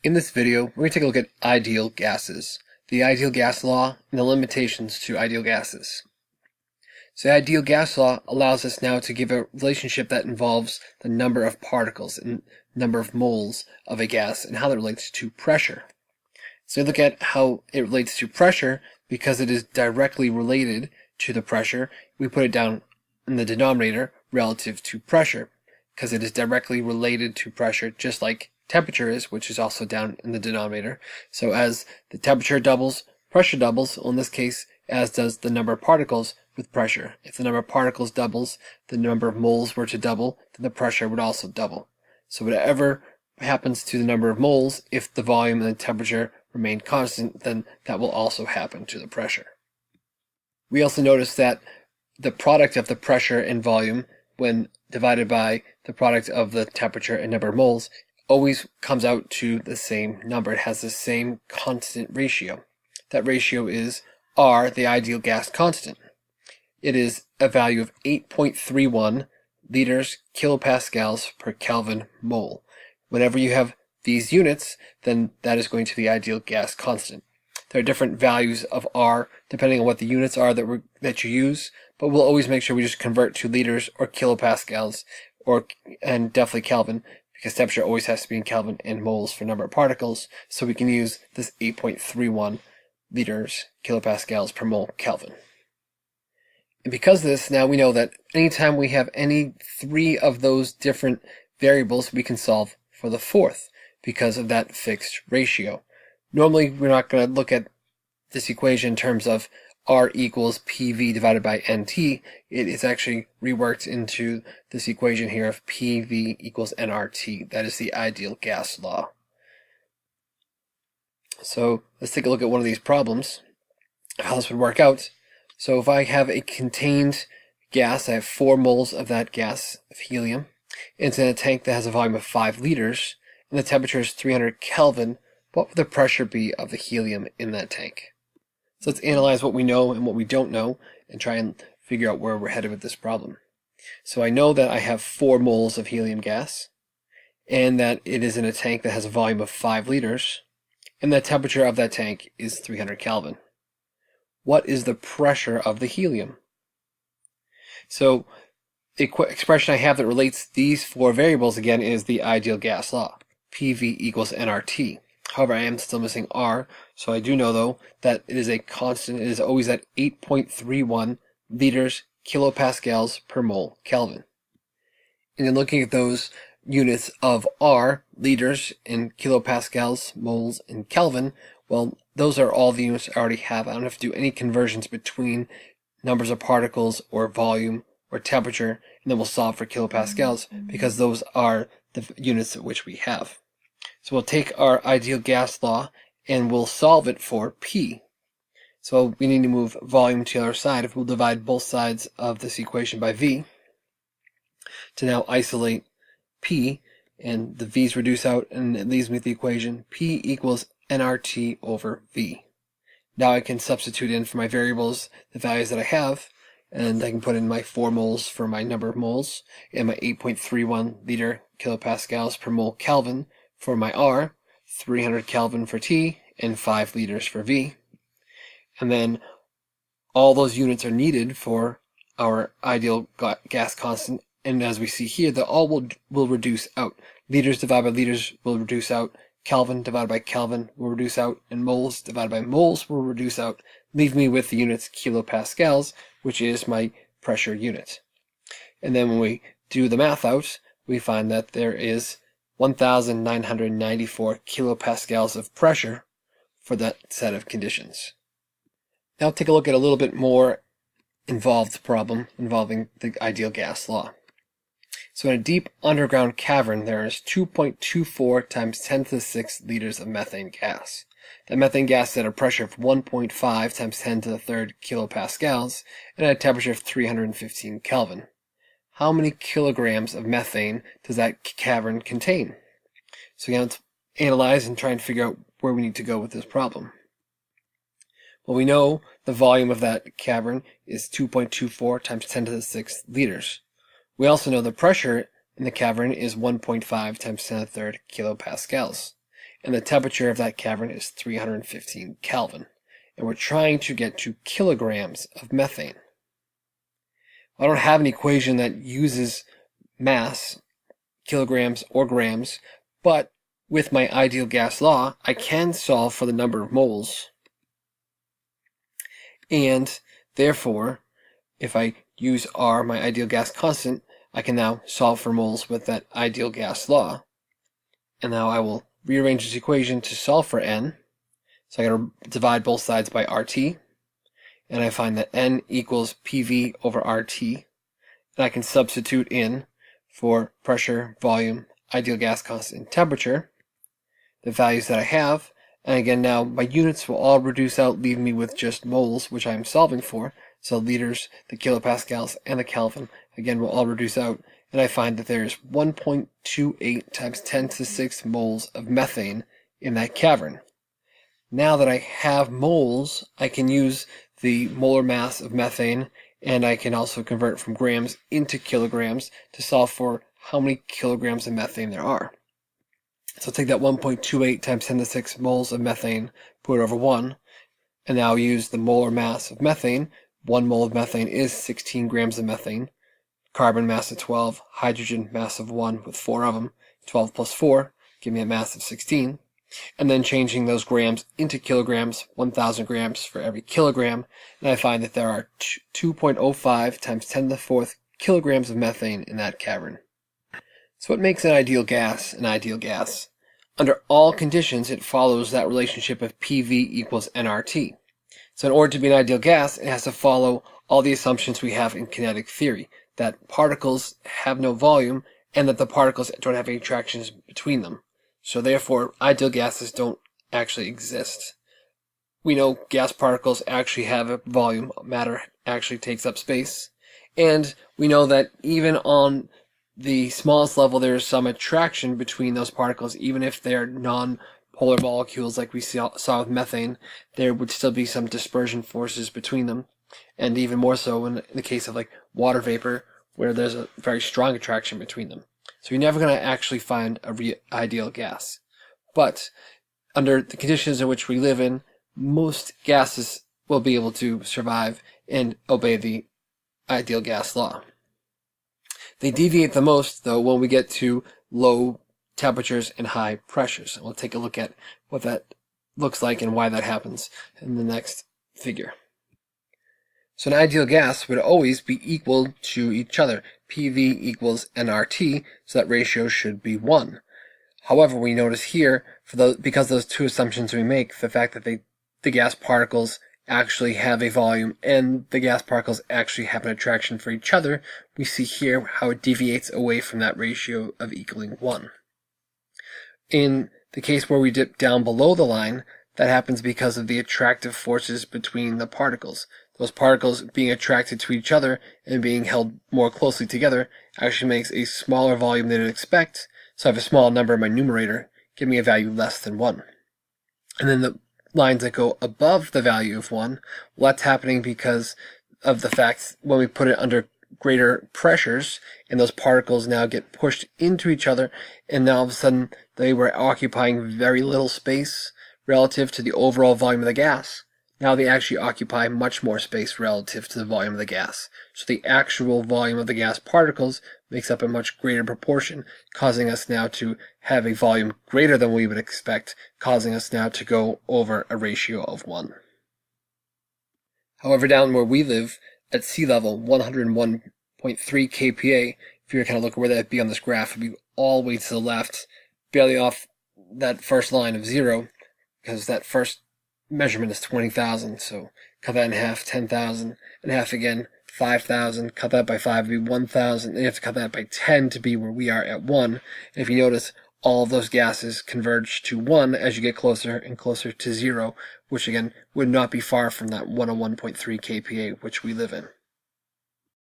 In this video, we're going to take a look at ideal gases, the ideal gas law, and the limitations to ideal gases. So the ideal gas law allows us now to give a relationship that involves the number of particles and number of moles of a gas and how that relates to pressure. So we look at how it relates to pressure because it is directly related to the pressure. We put it down in the denominator relative to pressure because it is directly related to pressure, just like temperature is, which is also down in the denominator. So as the temperature doubles, pressure doubles. Well, in this case, as does the number of particles with pressure. If the number of particles doubles, the number of moles were to double, then the pressure would also double. So whatever happens to the number of moles, if the volume and the temperature remain constant, then that will also happen to the pressure. We also notice that the product of the pressure and volume, when divided by the product of the temperature and number of moles, always comes out to the same number. It has the same constant ratio. That ratio is R, the ideal gas constant. It is a value of 8.31 liters kilopascals per Kelvin mole. Whenever you have these units, then that is going to the ideal gas constant. There are different values of R depending on what the units are that you use, but we'll always make sure we just convert to liters or kilopascals and definitely Kelvin, because temperature always has to be in Kelvin and moles for number of particles, so we can use this 8.31 liters kilopascals per mole Kelvin. And because of this, now we know that anytime we have any three of those different variables, we can solve for the fourth because of that fixed ratio. Normally, we're not going to look at this equation in terms of R equals PV divided by NT. It is actually reworked into this equation here of PV equals nRT. That is the ideal gas law. So let's take a look at one of these problems, how this would work out. So if I have a contained gas, I have 4 moles of that gas of helium. It's in a tank that has a volume of 5 liters, and the temperature is 300 Kelvin. What would the pressure be of the helium in that tank? So let's analyze what we know and what we don't know and try and figure out where we're headed with this problem. So I know that I have 4 moles of helium gas and that it is in a tank that has a volume of 5 liters and the temperature of that tank is 300 Kelvin. What is the pressure of the helium? So the expression I have that relates these 4 variables again is the ideal gas law, PV equals nRT. However, I am still missing R, so I do know, though, that it is a constant. It is always at 8.31 liters kilopascals per mole Kelvin. And then looking at those units of R, liters in kilopascals, moles in Kelvin, well, those are all the units I already have. I don't have to do any conversions between numbers of particles or volume or temperature, and then we'll solve for kilopascals because those are the units at which we have. So we'll take our ideal gas law and we'll solve it for P. So we need to move volume to the other side. If we'll divide both sides of this equation by V to now isolate P, and the V's reduce out and it leaves me with the equation P equals nRT over V. Now I can substitute in for my variables the values that I have, and I can put in my 4 moles for my number of moles and my 8.31 liter kilopascals per mole Kelvin for my R, 300 Kelvin for T, and 5 liters for V. And then all those units are needed for our ideal gas constant. And as we see here, the all will reduce out. Liters divided by liters will reduce out. Kelvin divided by Kelvin will reduce out. And moles divided by moles will reduce out. Leave me with the units kilopascals, which is my pressure unit. And then when we do the math out, we find that there is 1,994 kilopascals of pressure for that set of conditions. Now take a look at a little bit more involved problem involving the ideal gas law. So in a deep underground cavern, there is 2.24 times 10 to the 6 liters of methane gas. That methane gas is at a pressure of 1.5 times 10 to the 3rd kilopascals and at a temperature of 315 Kelvin. How many kilograms of methane does that cavern contain? So again, let's analyze and try and figure out where we need to go with this problem. Well, we know the volume of that cavern is 2.24 times 10 to the 6 liters. We also know the pressure in the cavern is 1.5 times 10 to the 3rd kilopascals. and the temperature of that cavern is 315 Kelvin. And we're trying to get to kilograms of methane. I don't have an equation that uses mass, kilograms or grams, but with my ideal gas law, I can solve for the number of moles. And therefore, if I use R, my ideal gas constant, I can now solve for moles with that ideal gas law. And now I will rearrange this equation to solve for N. So I got to divide both sides by RT. And I find that N equals PV over RT. And I can substitute in for pressure, volume, ideal gas constant, and temperature, the values that I have. And again, now my units will all reduce out, leaving me with just moles, which I'm solving for. So liters, the kilopascals, and the Kelvin, again, will all reduce out. And I find that there's 1.28 times 10 to the 6 moles of methane in that cavern. Now that I have moles, I can use the molar mass of methane, and I can also convert from grams into kilograms to solve for how many kilograms of methane there are. So I'll take that 1.28 times 10 to the 6 moles of methane, put it over 1, and now use the molar mass of methane. 1 mole of methane is 16 grams of methane. Carbon mass of 12, hydrogen mass of 1 with 4 of them. 12 plus 4, give me a mass of 16. And then changing those grams into kilograms, 1,000 grams for every kilogram, and I find that there are 2.05 times 10 to the 4th kilograms of methane in that cavern. So what makes an ideal gas an ideal gas? Under all conditions, it follows that relationship of PV equals nRT. So in order to be an ideal gas, it has to follow all the assumptions we have in kinetic theory, that particles have no volume and that the particles don't have any attractions between them. So therefore, ideal gases don't actually exist. We know gas particles actually have a volume. Matter actually takes up space. And we know that even on the smallest level, there is some attraction between those particles. Even if they're non-polar molecules like we saw with methane, there would still be some dispersion forces between them. And even more so in the case of like water vapor, where there's a very strong attraction between them. So you're never going to actually find a ideal gas. But under the conditions in which we live in, most gases will be able to survive and obey the ideal gas law. They deviate the most, though, when we get to low temperatures and high pressures. And we'll take a look at what that looks like and why that happens in the next figure. So an ideal gas would always be equal to each other. PV equals nRT, so that ratio should be 1. However, we notice here, because those two assumptions we make, the fact that the gas particles actually have a volume and the gas particles actually have an attraction for each other, we see here how it deviates away from that ratio of equaling 1. In the case where we dip down below the line, that happens because of the attractive forces between the particles. Those particles being attracted to each other and being held more closely together actually makes a smaller volume than you'd expect, so I have a small number in my numerator, give me a value less than 1. And then the lines that go above the value of 1, well, that's happening because of the fact when we put it under greater pressures, and those particles now get pushed into each other, and now all of a sudden they were occupying very little space relative to the overall volume of the gas. Now they actually occupy much more space relative to the volume of the gas. So the actual volume of the gas particles makes up a much greater proportion, causing us now to have a volume greater than we would expect, causing us now to go over a ratio of 1. However, down where we live, at sea level, 101.3 kPa, if you were kind of looking where that would be on this graph, it would be all the way to the left, barely off that first line of 0, because that first measurement is 20,000, so cut that in half, 10,000, and half again, 5,000, cut that by 5 would be 1,000, and you have to cut that by 10 to be where we are at 1, and if you notice, all of those gases converge to 1 as you get closer and closer to 0, which again, would not be far from that 101.3 kPa which we live in.